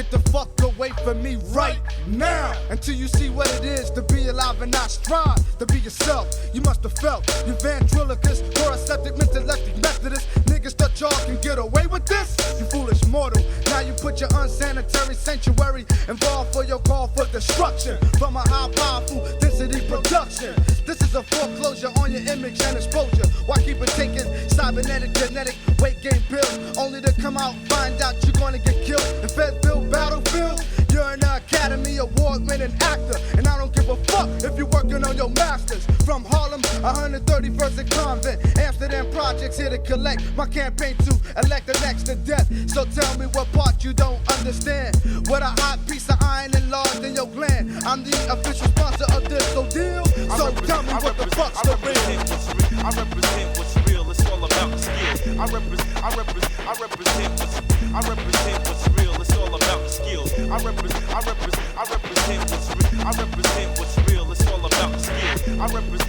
Get the fuck away from me right now. Until you see what it is to be alive and not strive to be yourself. You must have felt you ventriloquist, or a septic, mentallectic Methodist. Niggas thought y'all can get away with this? You foolish mortal. Now you put your unsanitary sanctuary involved for your call for destruction from a high powerful density production. This is a foreclosure on your image and exposure. Why keep it taking cybernetic, genetic, weight gain pills, only to come out, find out you're gonna get killed in Fayetteville battlefield? You're an Academy Award-winning actor, and I don't give a fuck if you're working on your masters. From Harlem, 131st and Convent, Amsterdam projects here to collect my campaign to elect the next to death. So tell me what part you don't understand. What a hot piece of iron enlarged in your gland. I'm the official sponsor of this, so deal. So tell me what the fuck's the real. I represent what's real. It's all about skill. I represent what's real. It's all about skills. I represent what's real. It's all about skills. I represent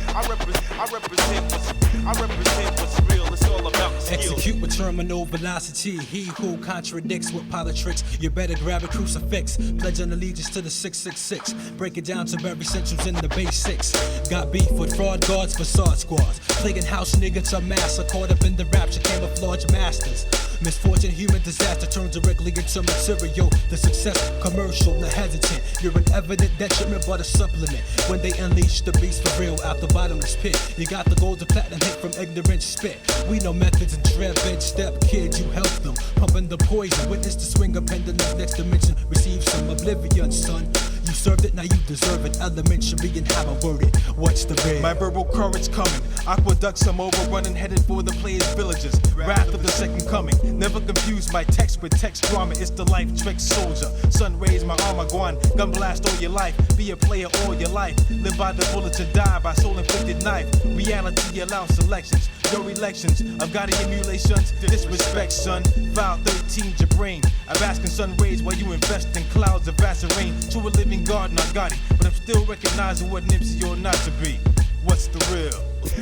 what's real. It's all about skills. Execute with terminal velocity. He who contradicts with politics, you better grab a crucifix. Pledge an allegiance to the 666. Break it down to bare essentials in the basics. Got beef with fraud guards, facade squads. Plaguing house niggas to massa. Caught up in the rapture, camouflage masters. Misfortune, human disaster turns directly into material. The success, commercial, not hesitant. You're an evident detriment, but a supplement. When they unleash the beast for real out the bottomless pit, you got the gold to platinum hit from ignorant spit. We know methods and trip, bed step, kid, you help them. Pumping the poison, witness the swing of pendulum. Next dimension, receive some oblivion, son. You served it, now you deserve it. Elementary and how I word it. What's the bid? My verbal courage coming. Aqueducts, I'm overrunning, headed for the players' villages. Wrath of the second coming. Never confuse my text with text drama. It's the life trick soldier. Sun rays my armor, go on. Gun blast all your life. Be a player all your life. Live by the bullets and die by soul inflicted knife. Reality allows selections. Your elections of God emulations. Disrespect, son. Vow 13 your brain. I'm asking sun rays while you invest in clouds of Vaseline. To a living God, not got it. But I'm still recognizing what Nipsey ought not to be. What's the real?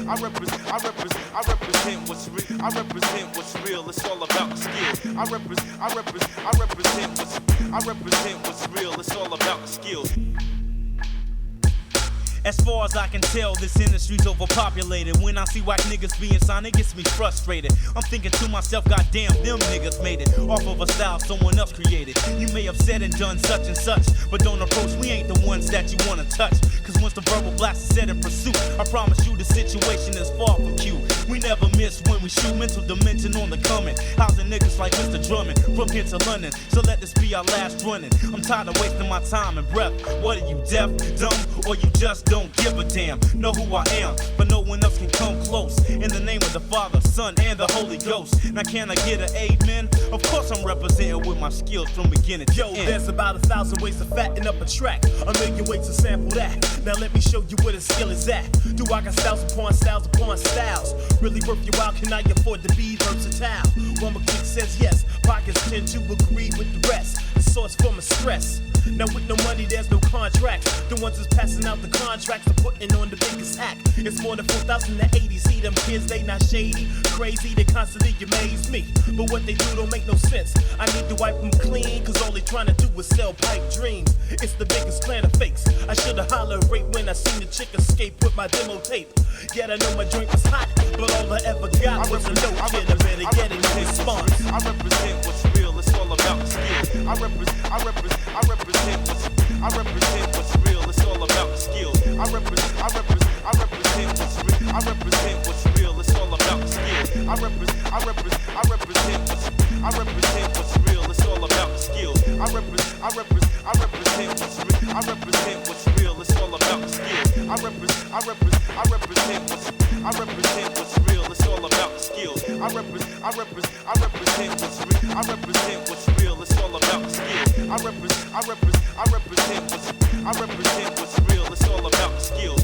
I represent what's real. I represent what's real. It's all about skills. I represent what's real. It's all about skills. As far as I can tell, this industry's overpopulated. When I see white niggas being signed, it gets me frustrated. I'm thinking to myself, goddamn, them niggas made it off of a style someone else created. You may have said and done such and such, but don't approach, we ain't the ones that you wanna touch. Cause once the verbal blast is set in pursuit, I promise you the situation is far from cute. We never miss when we shoot, mental dimension on the coming. Housing niggas like Mr. Drummond from here to London. So let this be our last running. I'm tired of wasting my time and breath. What are you, deaf, dumb, or you just don't give a damn? Know who I am, but no one else can come close. In the name of the Father, Son, and the Holy Ghost. Now can I get an amen? Of course I'm representing with my skills from beginning to end. There's about 1,000 ways to fatten up a track, a million ways to sample that. Now let me show you where the skill is at. Do I got styles upon styles upon styles? Really worth your while, can I afford to be versatile? One McClick says yes, pockets tend to agree with the rest. The source for my stress. Now with no money, there's no contracts. The ones that's passing out the contracts are putting on the biggest act. It's more than 4,080. See them kids, they not shady, crazy, they constantly amaze me. But what they do don't make no sense. I need to wipe them clean, cause all they trying to do is sell pipe dreams. It's the biggest clan of fakes. I should've hollered right when I seen the chick escape with my demo tape. Yet I know my drink was hot, but all I ever got was a no kid. I better get in response. I represent what's real. It's all about skills. I represent what's real. It's all about skills. I represent what's real. I represent what's real. It's all about skills. I represent what's real. It's all about skills. I represent what's real. I represent what's real. It's all about skills. I represent what's real. It's all about skills. I represent what's real. I represent what's real. It's all about skills. I represent what's real. It's all about skills.